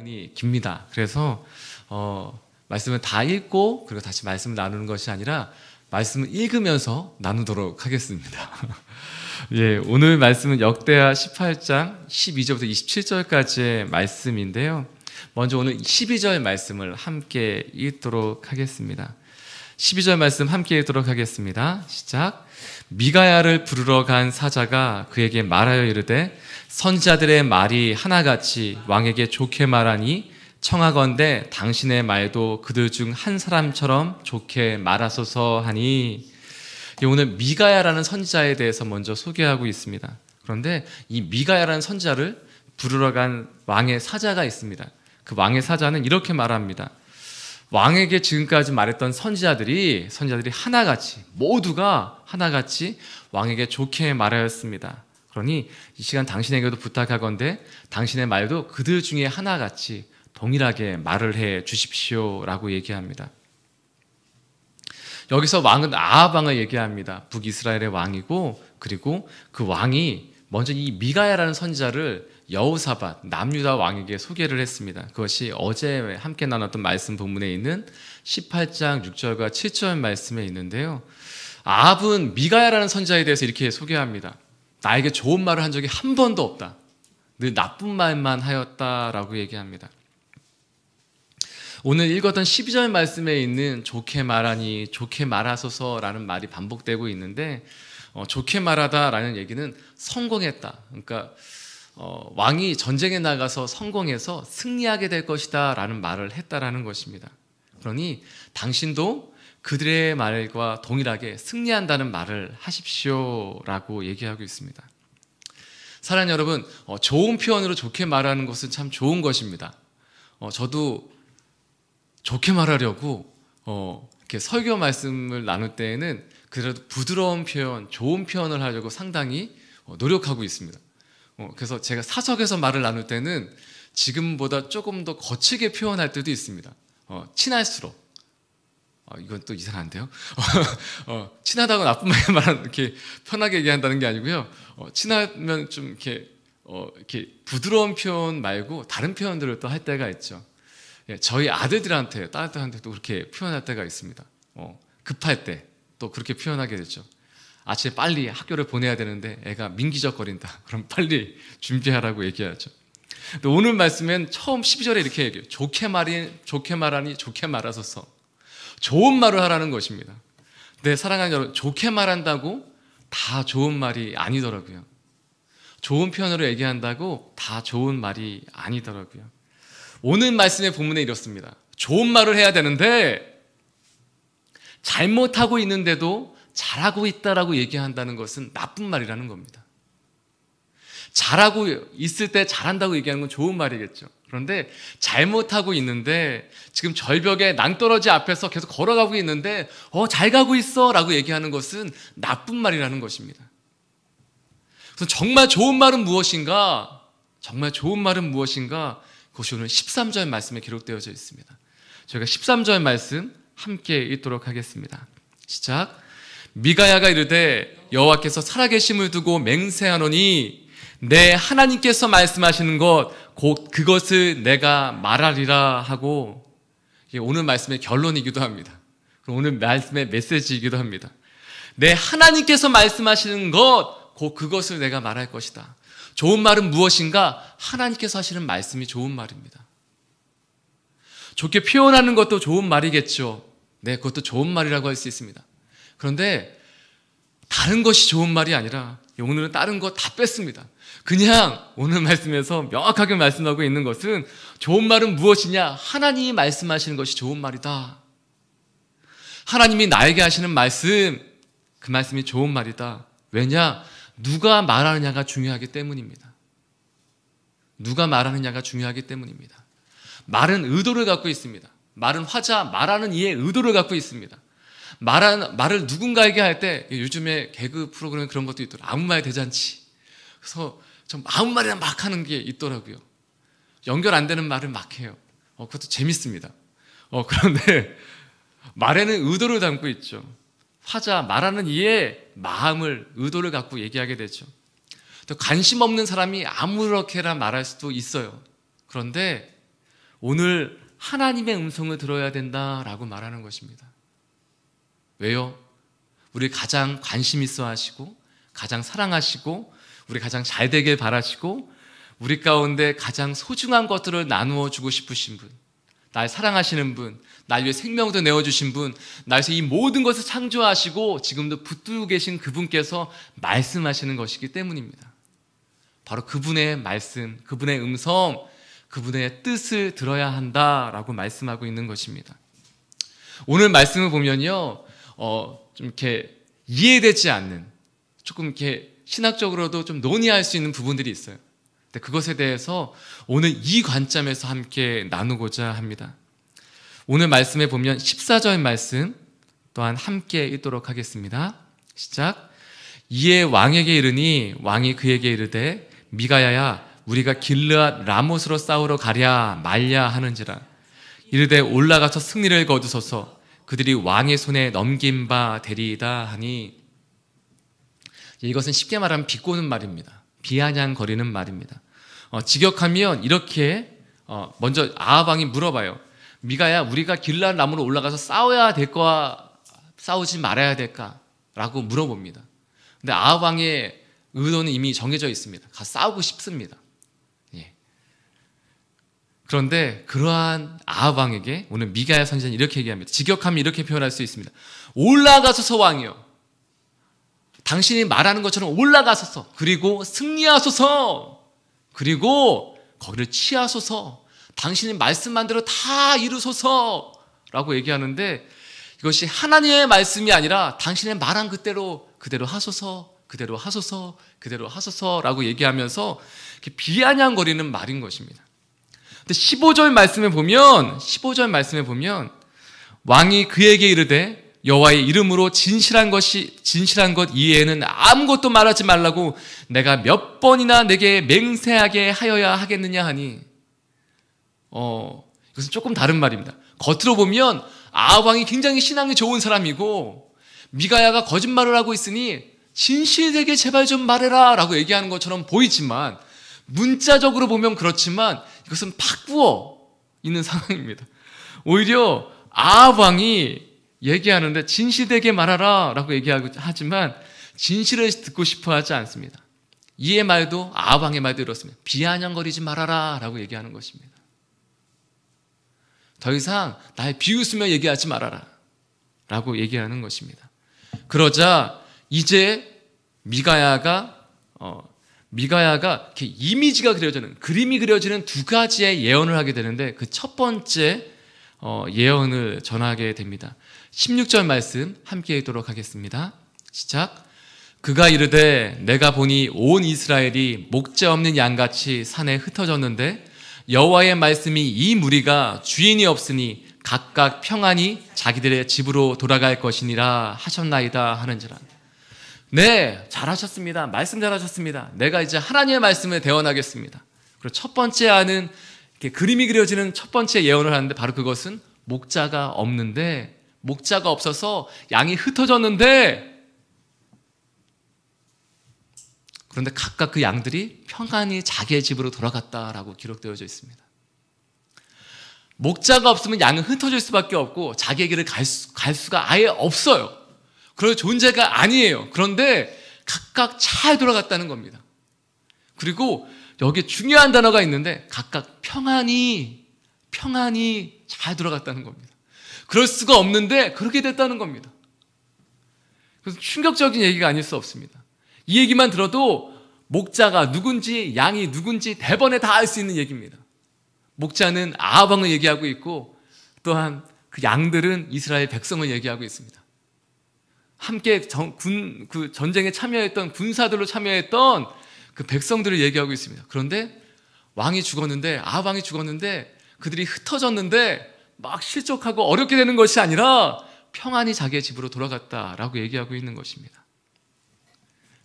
이 깁니다. 그래서 말씀을 다 읽고 그리고 다시 말씀을 나누는 것이 아니라 말씀을 읽으면서 나누도록 하겠습니다. 예, 오늘 말씀은 역대하 18장 12절부터 27절까지의 말씀인데요. 먼저 오늘 12절 말씀을 함께 읽도록 하겠습니다. 12절 말씀 함께 읽도록 하겠습니다. 시작. 미가야를 부르러 간 사자가 그에게 말하여 이르되 선지자들의 말이 하나같이 왕에게 좋게 말하니 청하건대 당신의 말도 그들 중 한 사람처럼 좋게 말하소서 하니, 오늘 미가야라는 선지자에 대해서 먼저 소개하고 있습니다. 그런데 이 미가야라는 선지자를 부르러 간 왕의 사자가 있습니다. 그 왕의 사자는 이렇게 말합니다. 왕에게 지금까지 말했던 선지자들이 하나같이, 모두가 하나같이 왕에게 좋게 말하였습니다. 그러니 이 시간 당신에게도 부탁하건대 당신의 말도 그들 중에 하나같이 동일하게 말을 해 주십시오라고 얘기합니다. 여기서 왕은 아합 왕을 얘기합니다. 북이스라엘의 왕이고, 그리고 그 왕이 먼저 이 미가야라는 선지자를 여호사밧 남유다 왕에게 소개를 했습니다. 그것이 어제 함께 나눴던 말씀 본문에 있는 18장 6절과 7절 말씀에 있는데요. 아합은 미가야라는 선지자에 대해서 이렇게 소개합니다. 나에게 좋은 말을 한 적이 한 번도 없다. 늘 나쁜 말만 하였다라고 얘기합니다. 오늘 읽었던 12절 말씀에 있는 좋게 말하니 좋게 말하소서라는 말이 반복되고 있는데, 좋게 말하다라는 얘기는 성공했다. 그러니까 왕이 전쟁에 나가서 성공해서 승리하게 될 것이다 라는 말을 했다라는 것입니다. 그러니 당신도 그들의 말과 동일하게 승리한다는 말을 하십시오 라고 얘기하고 있습니다. 사랑하는 여러분, 좋은 표현으로 좋게 말하는 것은 참 좋은 것입니다. 저도 좋게 말하려고 이렇게 설교 말씀을 나눌 때에는 그래도 부드러운 표현, 좋은 표현을 하려고 상당히 노력하고 있습니다. 그래서 제가 사석에서 말을 나눌 때는 지금보다 조금 더 거칠게 표현할 때도 있습니다. 친할수록. 이건 또 이상한데요. 친하다고 나쁜 말만 이렇게 편하게 얘기한다는 게 아니고요. 친하면 좀 이렇게 부드러운 표현 말고 다른 표현들을 또 할 때가 있죠. 저희 아들들한테, 딸들한테도 그렇게 표현할 때가 있습니다. 급할 때 또 그렇게 표현하게 되죠. 아침에 빨리 학교를 보내야 되는데 애가 민기적거린다. 그럼 빨리 준비하라고 얘기하죠. 근데 오늘 말씀엔 처음 12절에 이렇게 얘기해요. 좋게 말하니 좋게 말하소서. 좋은 말을 하라는 것입니다. 근데 사랑하는 여러분, 좋게 말한다고 다 좋은 말이 아니더라고요. 좋은 표현으로 얘기한다고 다 좋은 말이 아니더라고요. 오늘 말씀의 본문에 이렇습니다. 좋은 말을 해야 되는데 잘못하고 있는데도 잘하고 있다라고 얘기한다는 것은 나쁜 말이라는 겁니다. 잘하고 있을 때 잘한다고 얘기하는 건 좋은 말이겠죠. 그런데 잘못하고 있는데 지금 절벽에 낭떠러지 앞에서 계속 걸어가고 있는데 잘 가고 있어 라고 얘기하는 것은 나쁜 말이라는 것입니다. 그래서 정말 좋은 말은 무엇인가? 정말 좋은 말은 무엇인가? 그것이 오늘 13절 말씀에 기록되어져 있습니다. 저희가 13절 말씀 함께 읽도록 하겠습니다. 시작. 미가야가 이르되 여호와께서 살아계심을 두고 맹세하노니 내 하나님께서 말씀하시는 것 곧 그것을 내가 말하리라 하고, 이게 오늘 말씀의 결론이기도 합니다. 오늘 말씀의 메시지이기도 합니다. 내 하나님께서 말씀하시는 것 곧 그것을 내가 말할 것이다. 좋은 말은 무엇인가? 하나님께서 하시는 말씀이 좋은 말입니다. 좋게 표현하는 것도 좋은 말이겠죠. 네, 그것도 좋은 말이라고 할 수 있습니다. 그런데 다른 것이 좋은 말이 아니라 오늘은 다른 거 다 뺐습니다. 그냥 오늘 말씀에서 명확하게 말씀하고 있는 것은 좋은 말은 무엇이냐? 하나님이 말씀하시는 것이 좋은 말이다. 하나님이 나에게 하시는 말씀, 그 말씀이 좋은 말이다. 왜냐? 누가 말하느냐가 중요하기 때문입니다. 누가 말하느냐가 중요하기 때문입니다. 말은 의도를 갖고 있습니다. 말은 화자, 말하는 이의 의도를 갖고 있습니다. 말을 누군가에게 할 때, 요즘에 개그 프로그램 그런 것도 있더라고요. 아무 말 대잔치. 그래서 좀 아무 말이나 막 하는 게 있더라고요. 연결 안 되는 말을 막 해요. 그것도 재밌습니다. 그런데 말에는 의도를 담고 있죠. 화자, 말하는 이의 마음을, 의도를 갖고 얘기하게 되죠. 또 관심 없는 사람이 아무렇게나 말할 수도 있어요. 그런데 오늘 하나님의 음성을 들어야 된다라고 말하는 것입니다. 왜요? 우리 가장 관심 있어 하시고 가장 사랑하시고 우리 가장 잘 되길 바라시고 우리 가운데 가장 소중한 것들을 나누어 주고 싶으신 분, 날 사랑하시는 분, 날 위해 생명도 내어주신 분, 날 위해서 이 모든 것을 창조하시고 지금도 붙들고 계신 그분께서 말씀하시는 것이기 때문입니다. 바로 그분의 말씀, 그분의 음성, 그분의 뜻을 들어야 한다라고 말씀하고 있는 것입니다. 오늘 말씀을 보면요, 좀 이렇게 이해되지 않는, 조금 이렇게 신학적으로도 좀 논의할 수 있는 부분들이 있어요. 근데 그것에 대해서 오늘 이 관점에서 함께 나누고자 합니다. 오늘 말씀에 보면 14절 말씀 또한 함께 읽도록 하겠습니다. 시작. 이에 왕에게 이르니 왕이 그에게 이르되 미가야야 우리가 길르앗 라못으로 싸우러 가랴 말랴 하는지라. 이르되 올라가서 승리를 거두소서. 그들이 왕의 손에 넘긴 바 되리이다 하니. 이것은 쉽게 말하면 비꼬는 말입니다. 비아냥거리는 말입니다. 직역하면 이렇게 먼저 아합 왕이 물어봐요. 미가야 우리가 길르앗 라못으로 올라가서 싸워야 될까 싸우지 말아야 될까 라고 물어봅니다. 근데 아합 왕의 의도는 이미 정해져 있습니다. 가서 싸우고 싶습니다. 예. 그런데 그러한 아합 왕에게 오늘 미가야 선지자는 이렇게 얘기합니다. 직역하면 이렇게 표현할 수 있습니다. 올라가소서 왕이여. 당신이 말하는 것처럼 올라가소서. 그리고 승리하소서. 그리고 거기를 취하소서. 당신이 말씀한 대로 다 이루소서 라고 얘기하는데 이것이 하나님의 말씀이 아니라 당신의 말한 그대로 하소서, 그대로 하소서, 그대로 하소서라고 얘기하면서 이렇게 비아냥거리는 말인 것입니다. 근데 15절 말씀에 보면 왕이 그에게 이르되 여호와의 이름으로 진실한 것 이외에는 아무것도 말하지 말라고 내가 몇 번이나 내게 맹세하게 하여야 하겠느냐 하니. 이것은 조금 다른 말입니다. 겉으로 보면 아합 왕이 굉장히 신앙이 좋은 사람이고 미가야가 거짓말을 하고 있으니 진실되게 제발 좀 말해라 라고 얘기하는 것처럼 보이지만 문자적으로 보면 그렇지만 이것은 바꾸어 있는 상황입니다. 오히려 아합 왕이 얘기하는데 진실되게 말하라 라고 얘기하고 하지만 진실을 듣고 싶어 하지 않습니다. 이의 말도 아합 왕의 말도 이렇습니다. 비아냥거리지 말아라 라고 얘기하는 것입니다. 더 이상 날 비웃으며 얘기하지 말아라 라고 얘기하는 것입니다. 그러자 이제 미가야가 이렇게 이미지가 그려지는, 그림이 그려지는 두 가지의 예언을 하게 되는데 그 첫 번째 예언을 전하게 됩니다. 16절 말씀 함께 읽도록 하겠습니다. 시작. 그가 이르되 내가 보니 온 이스라엘이 목자 없는 양같이 산에 흩어졌는데 여호와의 말씀이 이 무리가 주인이 없으니 각각 평안히 자기들의 집으로 돌아갈 것이니라 하셨나이다 하는지라. 네, 잘하셨습니다. 말씀 잘하셨습니다. 내가 이제 하나님의 말씀을 대언하겠습니다. 그리고 첫 번째 하는 이렇게 그림이 그려지는 첫 번째 예언을 하는데 바로 그것은 목자가 없어서 양이 흩어졌는데 그런데 각각 그 양들이 평안히 자기의 집으로 돌아갔다라고 기록되어져 있습니다. 목자가 없으면 양은 흩어질 수밖에 없고 자기의 길을 갈 수가 아예 없어요. 그런 존재가 아니에요. 그런데 각각 잘 돌아갔다는 겁니다. 그리고 여기에 중요한 단어가 있는데 각각 평안히 잘 돌아갔다는 겁니다. 그럴 수가 없는데 그렇게 됐다는 겁니다. 그래서 충격적인 얘기가 아닐 수 없습니다. 이 얘기만 들어도 목자가 누군지 양이 누군지 대번에 다 알 수 있는 얘기입니다. 목자는 아합 왕을 얘기하고 있고 또한 그 양들은 이스라엘 백성을 얘기하고 있습니다. 함께 그 전쟁에 참여했던 군사들로 참여했던 그 백성들을 얘기하고 있습니다. 그런데 아합 왕이 죽었는데 그들이 흩어졌는데 막 실족하고 어렵게 되는 것이 아니라 평안히 자기의 집으로 돌아갔다라고 얘기하고 있는 것입니다.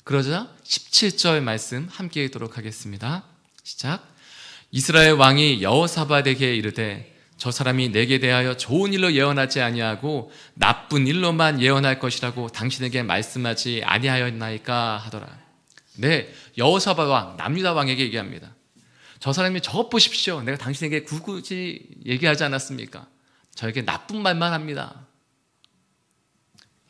그러자 17절 말씀 함께 읽도록 하겠습니다. 시작. 이스라엘 왕이 여호사밧에게 이르되 저 사람이 내게 대하여 좋은 일로 예언하지 아니하고 나쁜 일로만 예언할 것이라고 당신에게 말씀하지 아니하였나이까 하더라. 네, 여호사밧 왕, 남유다 왕에게 얘기합니다. 저 사람이 저것 보십시오. 내가 당신에게 굳이 얘기하지 않았습니까? 저에게 나쁜 말만 합니다.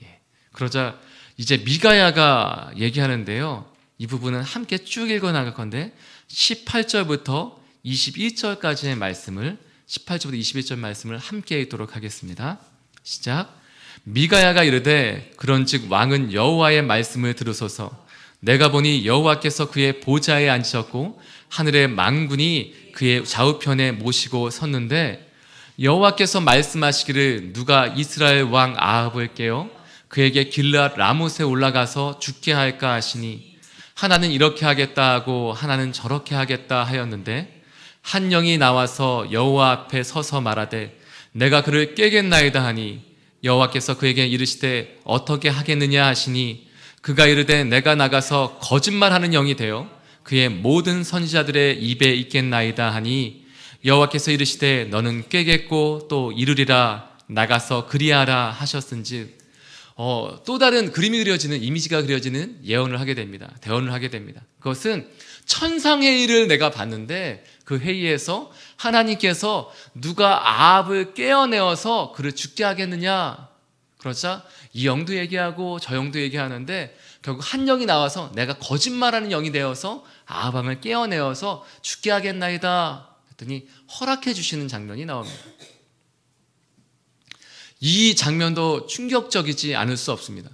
예. 그러자 이제 미가야가 얘기하는데요. 이 부분은 함께 쭉 읽어 나갈 건데 18절부터 21절까지의 말씀을 18절부터 21절 말씀을 함께 읽도록 하겠습니다. 시작. 미가야가 이르되 그런즉 왕은 여호와의 말씀을 들으소서. 내가 보니 여호와께서 그의 보좌에 앉으셨고 하늘의 만군이 그의 좌우편에 모시고 섰는데 여호와께서 말씀하시기를 누가 이스라엘 왕 아합을 깨어 그에게 길르앗 라못에 올라가서 죽게 할까 하시니 하나는 이렇게 하겠다 하고 하나는 저렇게 하겠다 하였는데 한 영이 나와서 여호와 앞에 서서 말하되 내가 그를 깨겠나이다 하니 여호와께서 그에게 이르시되 어떻게 하겠느냐 하시니 그가 이르되 내가 나가서 거짓말하는 영이 되어 그의 모든 선지자들의 입에 있겠나이다 하니 여호와께서 이르시되 너는 깨겠고 또 이르리라 나가서 그리하라 하셨은즉 또 다른 그림이 그려지는 이미지가 그려지는 예언을 하게 됩니다. 대언을 하게 됩니다. 그것은 천상회의를 내가 봤는데 그 회의에서 하나님께서 누가 아합을 깨어내어서 그를 죽게 하겠느냐 그러자 이 영도 얘기하고 저 영도 얘기하는데 결국 한 영이 나와서 내가 거짓말하는 영이 되어서 아합 왕을 깨어내어서 죽게 하겠나이다 했더니 허락해 주시는 장면이 나옵니다. 이 장면도 충격적이지 않을 수 없습니다.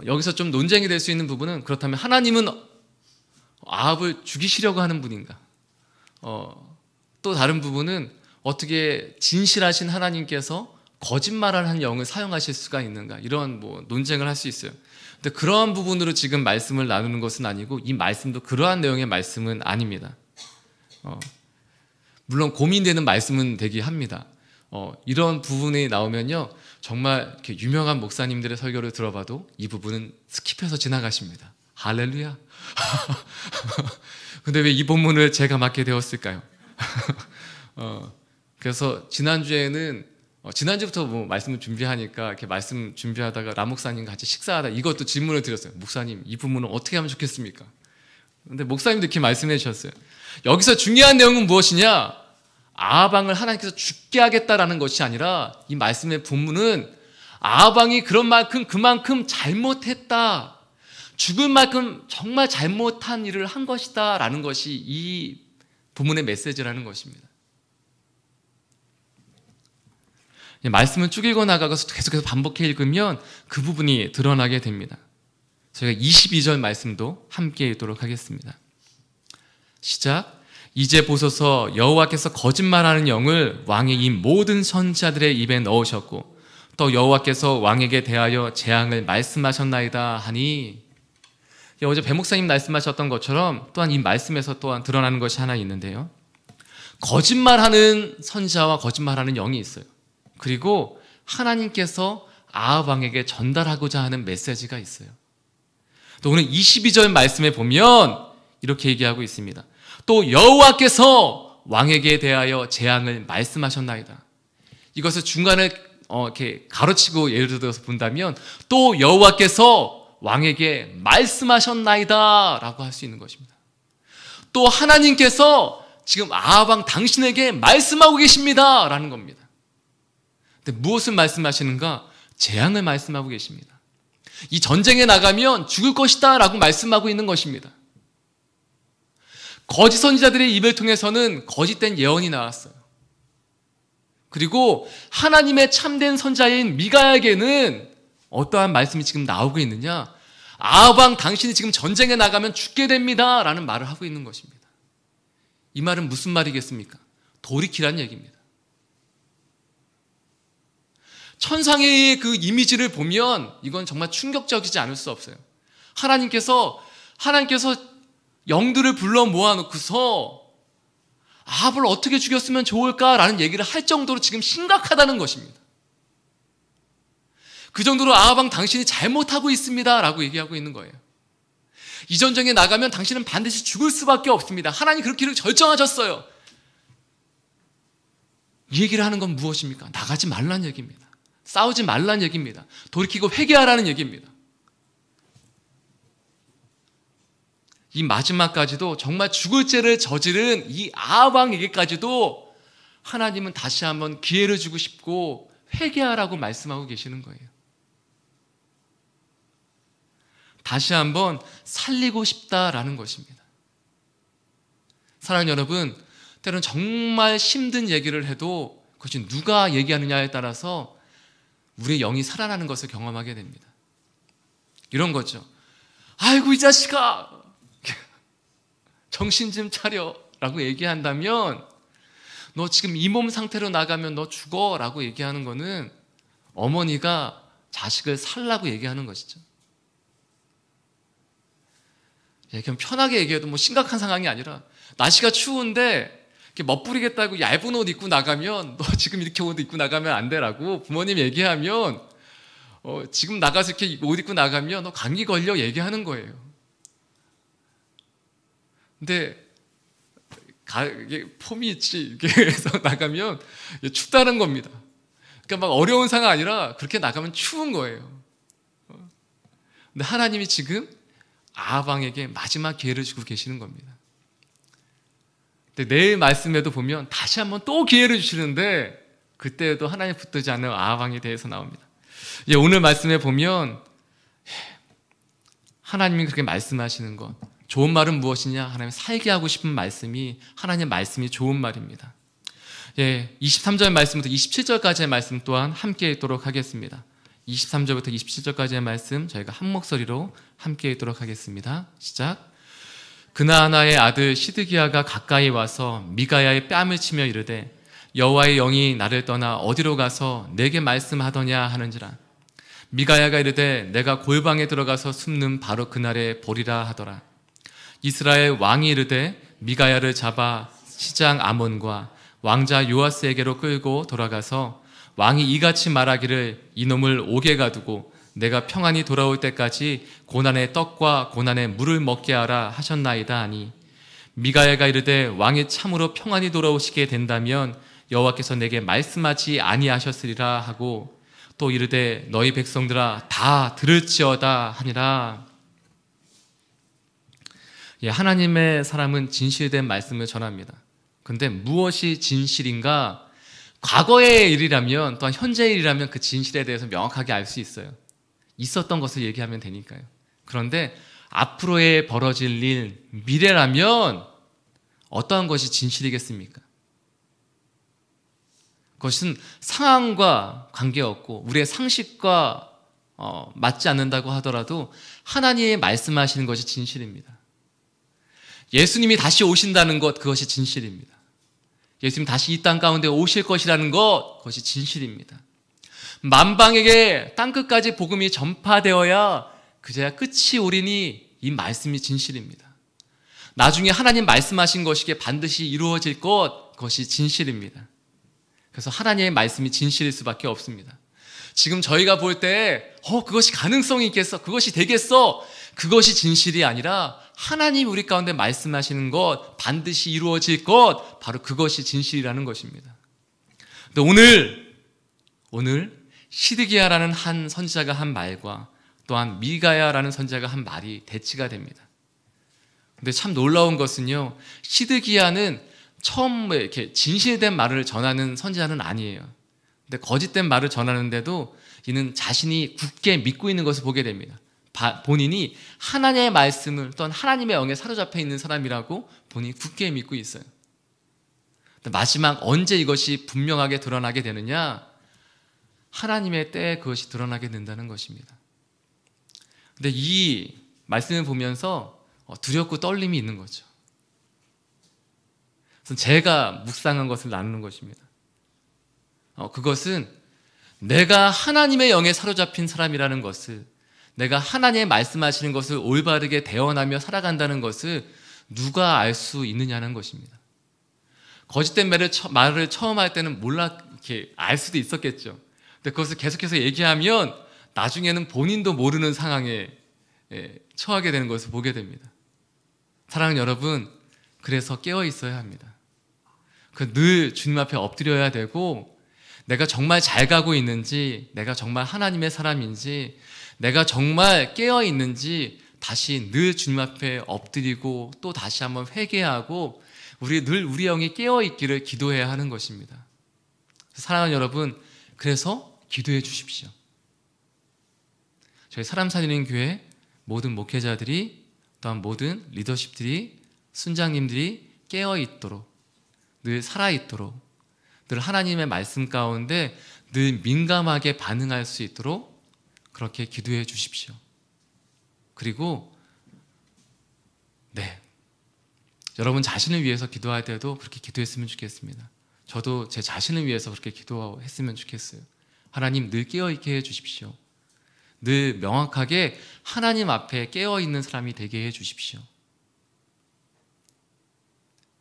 여기서 좀 논쟁이 될 수 있는 부분은 그렇다면 하나님은 아합을 죽이시려고 하는 분인가? 또 다른 부분은 어떻게 진실하신 하나님께서 거짓말하는 영을 사용하실 수가 있는가? 이런 논쟁을 할 수 있어요. 근데 그러한 부분으로 지금 말씀을 나누는 것은 아니고 이 말씀도 그러한 내용의 말씀은 아닙니다. 물론 고민되는 말씀은 되긴 합니다. 이런 부분이 나오면요 정말 이렇게 유명한 목사님들의 설교를 들어봐도 이 부분은 스킵해서 지나가십니다. 할렐루야. 근데 왜 이 본문을 제가 맡게 되었을까요? 그래서 지난주부터 말씀을 준비하니까 이렇게 말씀 준비하다가 람 목사님과 같이 식사하다 이것도 질문을 드렸어요. 목사님 이 부분은 어떻게 하면 좋겠습니까? 근데 목사님도 이렇게 말씀해 주셨어요. 여기서 중요한 내용은 무엇이냐? 아합 왕을 하나님께서 죽게 하겠다라는 것이 아니라 이 말씀의 본문은 아합 왕이 그만큼 잘못했다. 죽을 만큼 정말 잘못한 일을 한 것이다 라는 것이 이 본문의 메시지라는 것입니다. 말씀을 쭉 읽어 나가서 계속해서 반복해 읽으면 그 부분이 드러나게 됩니다. 저희가 22절 말씀도 함께 읽도록 하겠습니다. 시작. 이제 보소서 여호와께서 거짓말하는 영을 왕의 이 모든 선지자들의 입에 넣으셨고 또 여호와께서 왕에게 대하여 재앙을 말씀하셨나이다 하니 어제 배 목사님 말씀하셨던 것처럼 또한 이 말씀에서 또한 드러나는 것이 하나 있는데요. 거짓말하는 선지자와 거짓말하는 영이 있어요. 그리고 하나님께서 아합 왕에게 전달하고자 하는 메시지가 있어요. 또 오늘 22절 말씀에 보면 이렇게 얘기하고 있습니다. 또 여호와께서 왕에게 대하여 재앙을 말씀하셨나이다. 이것을 중간에 이렇게 가로치고 예를 들어서 본다면 또 여호와께서 왕에게 말씀하셨나이다 라고 할 수 있는 것입니다. 또 하나님께서 지금 아합 왕 당신에게 말씀하고 계십니다 라는 겁니다. 근데 무엇을 말씀하시는가? 재앙을 말씀하고 계십니다. 이 전쟁에 나가면 죽을 것이다 라고 말씀하고 있는 것입니다. 거짓 선지자들의 입을 통해서는 거짓된 예언이 나왔어요. 그리고 하나님의 참된 선자인 미가야에게는 어떠한 말씀이 지금 나오고 있느냐? 아합 왕 당신이 지금 전쟁에 나가면 죽게 됩니다 라는 말을 하고 있는 것입니다. 이 말은 무슨 말이겠습니까? 돌이키라는 얘기입니다. 천상의 그 이미지를 보면 이건 정말 충격적이지 않을 수 없어요. 하나님께서 영들을 불러 모아놓고서 아합을 어떻게 죽였으면 좋을까라는 얘기를 할 정도로 지금 심각하다는 것입니다. 그 정도로 아합 왕 당신이 잘못하고 있습니다 라고 얘기하고 있는 거예요. 이 전쟁에 나가면 당신은 반드시 죽을 수밖에 없습니다. 하나님 그렇게 결정하셨어요. 이 얘기를 하는 건 무엇입니까? 나가지 말라는 얘기입니다. 싸우지 말라는 얘기입니다. 돌이키고 회개하라는 얘기입니다. 이 마지막까지도 정말 죽을 죄를 저지른 이 아합왕에게까지도 하나님은 다시 한번 기회를 주고 싶고 회개하라고 말씀하고 계시는 거예요. 다시 한번 살리고 싶다라는 것입니다. 사랑하는 여러분, 때로는 정말 힘든 얘기를 해도 그것이 누가 얘기하느냐에 따라서 우리의 영이 살아나는 것을 경험하게 됩니다. 이런 거죠. 아이고 이 자식아 정신 좀 차려 라고 얘기한다면, 너 지금 이 몸 상태로 나가면 너 죽어 라고 얘기하는 거는 어머니가 자식을 살라고 얘기하는 것이죠. 그냥 편하게 얘기해도 뭐 심각한 상황이 아니라, 날씨가 추운데 이렇게 멋부리겠다고 얇은 옷 입고 나가면, 너 지금 이렇게 옷 입고 나가면 안 되라고 부모님 얘기하면, 지금 나가서 이렇게 옷 입고 나가면 너 감기 걸려 얘기하는 거예요. 근데 이게 폼이 있지 이렇게 해서 나가면 춥다는 겁니다. 그러니까 막 어려운 상황 아니라 그렇게 나가면 추운 거예요. 근데 하나님이 지금 아합왕에게 마지막 기회를 주고 계시는 겁니다. 근데 내일 말씀에도 보면 다시 한번 또 기회를 주시는데, 그때도 하나님 붙들지 않는 아합왕에 대해서 나옵니다. 오늘 말씀에 보면 하나님이 그렇게 말씀하시는 것, 좋은 말은 무엇이냐? 하나님 살게 하고 싶은 말씀이, 하나님의 말씀이 좋은 말입니다. 23절 말씀부터 27절까지의 말씀 또한 함께 읽도록 하겠습니다. 23절부터 27절까지의 말씀 저희가 한 목소리로 함께 읽도록 하겠습니다. 시작. 그나아나의 아들 시드기야가 가까이 와서 미가야의 뺨을 치며 이르되 여호와의 영이 나를 떠나 어디로 가서 내게 말씀하더냐 하는지라. 미가야가 이르되 내가 골방에 들어가서 숨는 바로 그날에 보리라 하더라. 이스라엘 왕이 이르되 미가야를 잡아 시장 아몬과 왕자 요아스에게로 끌고 돌아가서 왕이 이같이 말하기를 이놈을 옥에 가두고 내가 평안히 돌아올 때까지 고난의 떡과 고난의 물을 먹게 하라 하셨나이다 하니, 미가야가 이르되 왕이 참으로 평안히 돌아오시게 된다면 여호와께서 내게 말씀하지 아니하셨으리라 하고, 또 이르되 너희 백성들아 다 들을지어다 하니라. 하나님의 사람은 진실된 말씀을 전합니다. 근데 무엇이 진실인가? 과거의 일이라면, 또한 현재의 일이라면 그 진실에 대해서 명확하게 알 수 있어요. 있었던 것을 얘기하면 되니까요. 그런데 앞으로의 벌어질 일, 미래라면 어떠한 것이 진실이겠습니까? 그것은 상황과 관계없고 우리의 상식과 맞지 않는다고 하더라도 하나님이 말씀하시는 것이 진실입니다. 예수님이 다시 오신다는 것, 그것이 진실입니다. 예수님 다시 이 땅 가운데 오실 것이라는 것, 그것이 진실입니다. 만방에게 땅끝까지 복음이 전파되어야 그제야 끝이 오리니, 이 말씀이 진실입니다. 나중에 하나님 말씀하신 것이 반드시 이루어질 것, 그것이 진실입니다. 그래서 하나님의 말씀이 진실일 수밖에 없습니다. 지금 저희가 볼 때 그것이 가능성이 있겠어, 그것이 되겠어, 그것이 진실이 아니라 하나님이 우리 가운데 말씀하시는 것, 반드시 이루어질 것, 바로 그것이 진실이라는 것입니다. 근데 오늘 시드기야라는 한 선지자가 한 말과 또한 미가야라는 선지자가 한 말이 대치가 됩니다. 근데 참 놀라운 것은요, 시드기야는 처음 이렇게 진실된 말을 전하는 선지자는 아니에요. 근데 거짓된 말을 전하는데도 이는 자신이 굳게 믿고 있는 것을 보게 됩니다. 본인이 하나님의 말씀을, 또한 하나님의 영에 사로잡혀 있는 사람이라고 본인이 굳게 믿고 있어요. 근데 마지막 언제 이것이 분명하게 드러나게 되느냐? 하나님의 때에 그것이 드러나게 된다는 것입니다. 근데 이 말씀을 보면서 두렵고 떨림이 있는 거죠. 그래서 제가 묵상한 것을 나누는 것입니다. 그것은 내가 하나님의 영에 사로잡힌 사람이라는 것을, 내가 하나님의 말씀하시는 것을 올바르게 대언하며 살아간다는 것을 누가 알 수 있느냐는 것입니다. 거짓된 말을 처음 할 때는 이렇게 알 수도 있었겠죠. 근데 그것을 계속해서 얘기하면 나중에는 본인도 모르는 상황에 처하게 되는 것을 보게 됩니다. 사랑하는 여러분, 그래서 깨어 있어야 합니다. 늘 주님 앞에 엎드려야 되고, 내가 정말 잘 가고 있는지, 내가 정말 하나님의 사람인지, 내가 정말 깨어 있는지 다시 늘 주님 앞에 엎드리고 또 다시 한번 회개하고 늘 우리 영이 깨어있기를 기도해야 하는 것입니다. 사랑하는 여러분, 그래서 기도해 주십시오. 저희 사람 살리는 교회 모든 목회자들이, 또한 모든 리더십들이, 순장님들이 깨어있도록, 늘 살아있도록, 늘 하나님의 말씀 가운데 늘 민감하게 반응할 수 있도록 그렇게 기도해 주십시오. 그리고 여러분 자신을 위해서 기도할 때도 그렇게 기도했으면 좋겠습니다. 저도 제 자신을 위해서 그렇게 기도했으면 좋겠어요. 하나님 늘 깨어있게 해주십시오. 늘 명확하게 하나님 앞에 깨어있는 사람이 되게 해주십시오.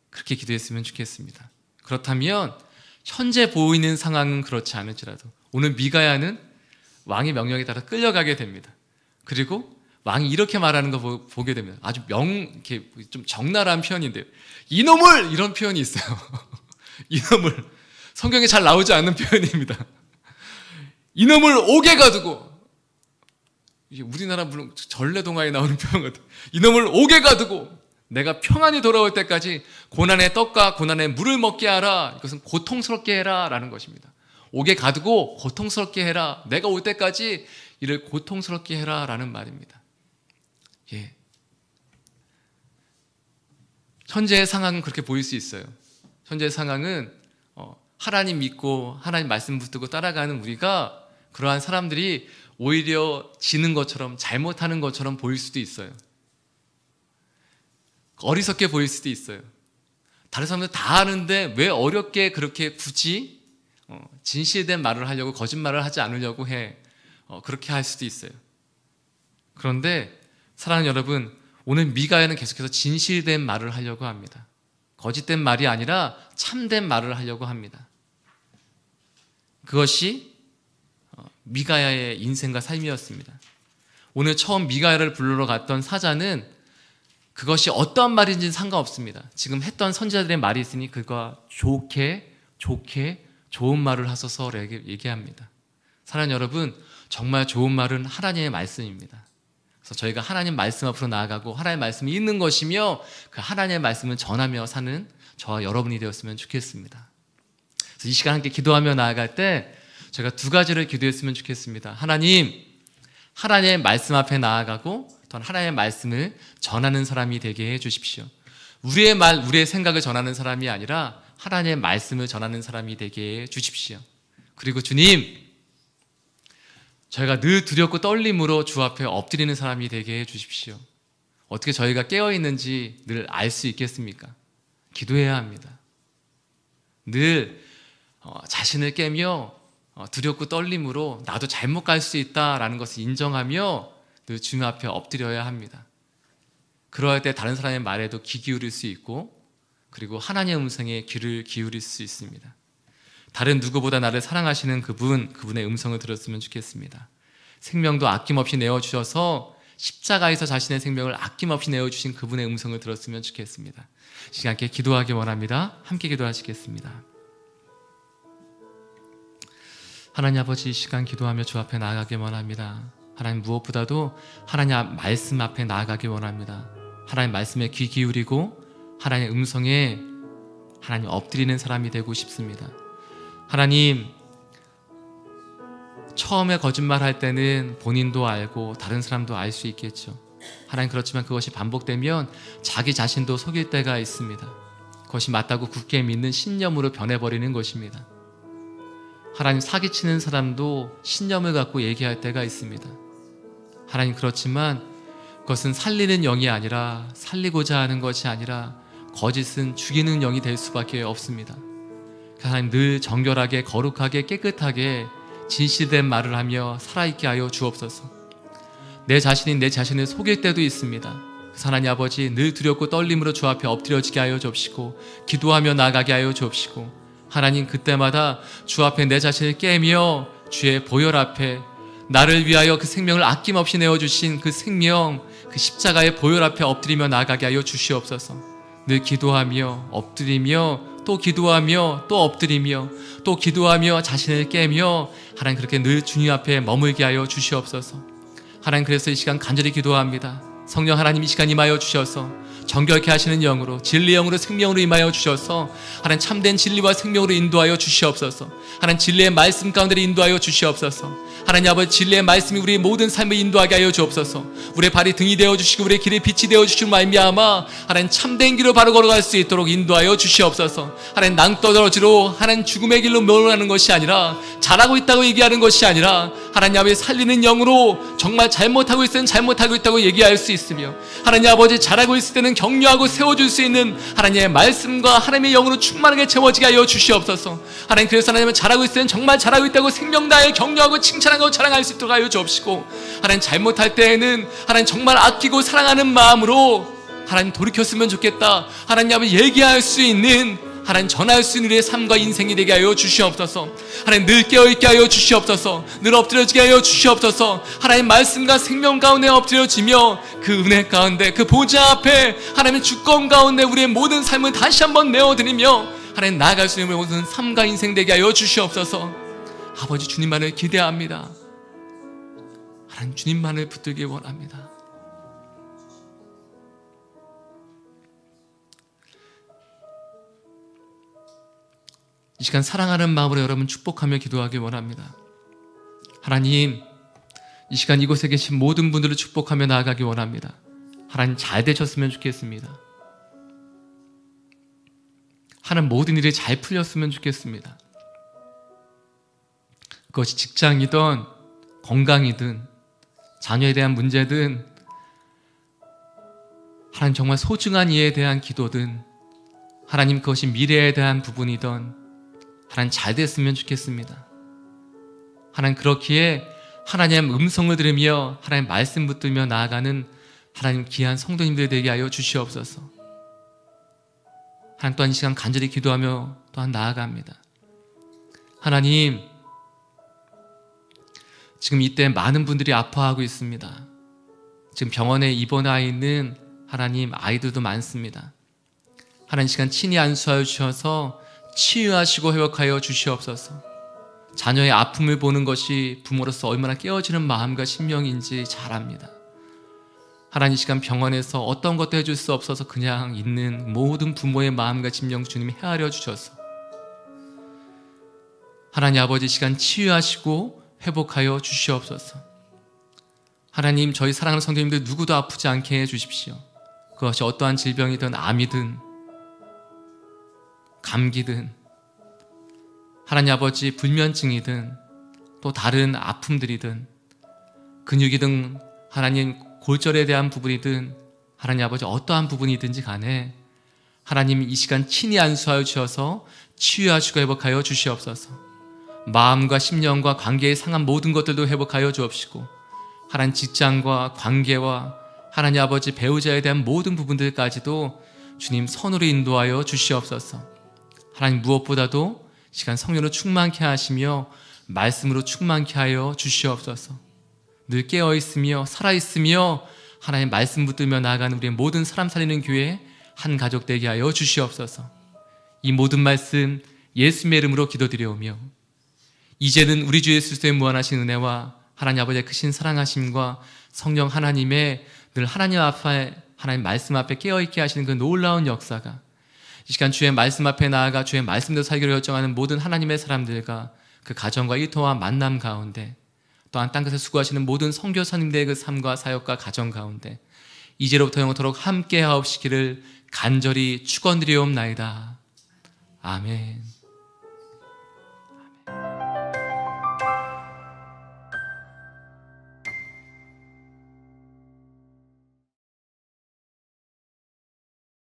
그렇게 기도했으면 좋겠습니다. 그렇다면 현재 보이는 상황은 그렇지 않을지라도 오늘 미가야는 왕의 명령에 따라 끌려가게 됩니다. 그리고 왕이 이렇게 말하는 거 보게 되면 아주 이렇게 좀 적나라한 표현인데요. 이놈을! 이런 표현이 있어요. 이놈을. 성경에 잘 나오지 않는 표현입니다. 이놈을 옥에 가두고, 이게 우리나라 물론 전래동화에 나오는 표현 같아요. 이놈을 옥에 가두고 내가 평안히 돌아올 때까지 고난의 떡과 고난의 물을 먹게 하라. 이것은 고통스럽게 해라 라는 것입니다. 옥에 가두고 고통스럽게 해라. 내가 올 때까지 이를 고통스럽게 해라 라는 말입니다. 예. 현재의 상황은 그렇게 보일 수 있어요. 현재의 상황은 하나님 믿고 하나님 말씀 붙들고 따라가는 우리가 그러한 사람들이 오히려 지는 것처럼, 잘못하는 것처럼 보일 수도 있어요. 어리석게 보일 수도 있어요. 다른 사람들 다 아는데 왜 어렵게 그렇게 굳이 진실된 말을 하려고, 거짓말을 하지 않으려고 해. 그렇게 할 수도 있어요. 그런데 사랑하는 여러분, 오늘 미가야는 계속해서 진실된 말을 하려고 합니다. 거짓된 말이 아니라 참된 말을 하려고 합니다. 그것이 미가야의 인생과 삶이었습니다. 오늘 처음 미가야를 부르러 갔던 사자는 그것이 어떠한 말인지는 상관없습니다. 지금 했던 선지자들의 말이 있으니 그거 좋게 좋은 말을 하소서 얘기합니다. 사랑하는 여러분, 정말 좋은 말은 하나님의 말씀입니다. 그래서 저희가 하나님 말씀 앞으로 나아가고 하나님의 말씀이 있는 것이며 그 하나님의 말씀을 전하며 사는 저와 여러분이 되었으면 좋겠습니다. 그래서 이 시간 함께 기도하며 나아갈 때 제가 두 가지를 기도했으면 좋겠습니다. 하나님, 하나님의 말씀 앞에 나아가고 또한 하나님의 말씀을 전하는 사람이 되게 해 주십시오. 우리의 말, 우리의 생각을 전하는 사람이 아니라 하나님의 말씀을 전하는 사람이 되게 해 주십시오. 그리고 주님, 저희가 늘 두렵고 떨림으로 주 앞에 엎드리는 사람이 되게 해 주십시오. 어떻게 저희가 깨어있는지 늘 알 수 있겠습니까? 기도해야 합니다. 늘 자신을 깨며 두렵고 떨림으로 나도 잘못 갈 수 있다라는 것을 인정하며 늘 주님 앞에 엎드려야 합니다. 그러할 때 다른 사람의 말에도 귀 기울일 수 있고, 그리고 하나님의 음성에 귀를 기울일 수 있습니다. 다른 누구보다 나를 사랑하시는 그분의 음성을 들었으면 좋겠습니다. 생명도 아낌없이 내어주셔서 십자가에서 자신의 생명을 아낌없이 내어주신 그분의 음성을 들었으면 좋겠습니다. 시간 함께 기도하기 원합니다. 함께 기도하시겠습니다. 하나님 아버지, 이 시간 기도하며 주 앞에 나아가기 원합니다. 하나님, 무엇보다도 하나님 말씀 앞에 나아가기 원합니다. 하나님 말씀에 귀 기울이고 하나님의 음성에 하나님 엎드리는 사람이 되고 싶습니다. 하나님, 처음에 거짓말할 때는 본인도 알고 다른 사람도 알 수 있겠죠. 하나님, 그렇지만 그것이 반복되면 자기 자신도 속일 때가 있습니다. 그것이 맞다고 굳게 믿는 신념으로 변해버리는 것입니다. 하나님, 사기치는 사람도 신념을 갖고 얘기할 때가 있습니다. 하나님, 그렇지만 그것은 살리는 영이 아니라, 살리고자 하는 것이 아니라 거짓은 죽이는 영이 될 수밖에 없습니다. 하나님, 늘 정결하게, 거룩하게, 깨끗하게 진실된 말을 하며 살아있게 하여 주옵소서. 내 자신이 내 자신을 속일 때도 있습니다. 하나님 아버지, 늘 두렵고 떨림으로 주 앞에 엎드려지게 하여 주옵시고 기도하며 나아가게 하여 주옵시고, 하나님, 그때마다 주 앞에 내 자신을 깨며 주의 보혈 앞에 나를 위하여 그 생명을 아낌없이 내어주신 그 생명, 그 십자가의 보혈 앞에 엎드리며 나아가게 하여 주시옵소서. 늘 기도하며 엎드리며 또 기도하며 또 엎드리며 또 기도하며 자신을 깨며, 하나님, 그렇게 늘 주님 앞에 머물게 하여 주시옵소서. 하나님, 그래서 이 시간 간절히 기도합니다. 성령 하나님 이 시간 임하여 주셔서 정결케 하시는 영으로, 진리 영으로, 생명으로 임하여 주셔서 하나님 참된 진리와 생명으로 인도하여 주시옵소서. 하나님 진리의 말씀 가운데로 인도하여 주시옵소서. 하나님 아버지 진리의 말씀이 우리의 모든 삶을 인도하게 하여 주옵소서. 우리의 발이 등이 되어주시고 우리의 길에 빛이 되어주시고 말미암아 하나님 참된 길로 바로 걸어갈 수 있도록 인도하여 주시옵소서. 하나님 낭떠러지로 하나님 죽음의 길로 몰아가는 것이 아니라, 잘하고 있다고 얘기하는 것이 아니라 하나님 아버지 살리는 영으로 정말 잘못하고 있을 때는 잘못하고 있다고 얘기할 수 있으며, 하나님 아버지 잘하고 있을 때는 격려하고 세워줄 수 있는 하나님의 말씀과 하나님의 영으로 충만하게 채워지게 하여 주시옵소서. 하나님 그래서 하나님은 잘하고 있을 때는 정말 잘하고 있다고 생명 다해 격려하고 칭찬하고 자랑할 수 있도록 하여 주옵시고, 하나님 잘못할 때에는 하나님 정말 아끼고 사랑하는 마음으로 하나님 돌이켰으면 좋겠다, 하나님 아버지 얘기할 수 있는, 하나님 전할 수 있는 우리의 삶과 인생이 되게 하여 주시옵소서. 하나님 늘 깨어있게 하여 주시옵소서. 늘 엎드려지게 하여 주시옵소서. 하나님 말씀과 생명 가운데 엎드려지며 그 은혜 가운데 그 보좌 앞에 하나님의 주권 가운데 우리의 모든 삶을 다시 한번 내어드리며 하나님 나아갈 수 있는 모든 삶과 인생 되게 하여 주시옵소서. 아버지 주님만을 기대합니다. 하나님 주님만을 붙들기 원합니다. 이 시간 사랑하는 마음으로 여러분 축복하며 기도하기 원합니다. 하나님, 이 시간 이곳에 계신 모든 분들을 축복하며 나아가기 원합니다. 하나님 잘 되셨으면 좋겠습니다. 하는 모든 일이 잘 풀렸으면 좋겠습니다. 그것이 직장이든 건강이든 자녀에 대한 문제든 하나님 정말 소중한 이에 대한 기도든 하나님 그것이 미래에 대한 부분이든 하나님 잘 됐으면 좋겠습니다. 하나님 그렇기에 하나님 음성을 들으며 하나님 말씀 붙들며 나아가는 하나님 귀한 성도님들 되게 하여 주시옵소서. 하나님 또한 이 시간 간절히 기도하며 또한 나아갑니다. 하나님, 지금 이때 많은 분들이 아파하고 있습니다. 지금 병원에 입원해 있는 하나님 아이들도 많습니다. 하나님 시간 친히 안수하여 주셔서 치유하시고 회복하여 주시옵소서. 자녀의 아픔을 보는 것이 부모로서 얼마나 깨어지는 마음과 심령인지 잘 압니다. 하나님 시간 병원에서 어떤 것도 해줄 수 없어서 그냥 있는 모든 부모의 마음과 심령 주님이 헤아려 주셔서 하나님 아버지 시간 치유하시고 회복하여 주시옵소서. 하나님 저희 사랑하는 성도님들 누구도 아프지 않게 해주십시오. 그것이 어떠한 질병이든 암이든 감기든 하나님 아버지 불면증이든 또 다른 아픔들이든 근육이든 하나님 골절에 대한 부분이든 하나님 아버지 어떠한 부분이든지 간에 하나님 이 시간 친히 안수하여 주셔서 치유하시고 회복하여 주시옵소서. 마음과 심령과 관계에 상한 모든 것들도 회복하여 주옵시고 하나님 직장과 관계와 하나님 아버지 배우자에 대한 모든 부분들까지도 주님 선으로 인도하여 주시옵소서. 하나님 무엇보다도 시간 성령으로 충만케 하시며 말씀으로 충만케 하여 주시옵소서. 늘 깨어있으며 살아있으며 하나님 말씀 붙들며 나아가는 우리의 모든 사람 살리는 교회 한 가족 되게 하여 주시옵소서. 이 모든 말씀 예수님의 이름으로 기도드려오며 이제는 우리 주 예수 그리스도의 무한하신 은혜와 하나님 아버지의 크신 사랑하심과 성령 하나님의 늘 하나님 앞에 하나님 말씀 앞에 깨어있게 하시는 그 놀라운 역사가 이 시간 주의 말씀 앞에 나아가 주의 말씀대로 살기로 결정하는 모든 하나님의 사람들과 그 가정과 일터와 만남 가운데 또한 땅끝에 수고하시는 모든 선교사님들의 그 삶과 사역과 가정 가운데 이제로부터 영원토록 함께 하옵시기를 간절히 축원드리옵나이다. 아멘.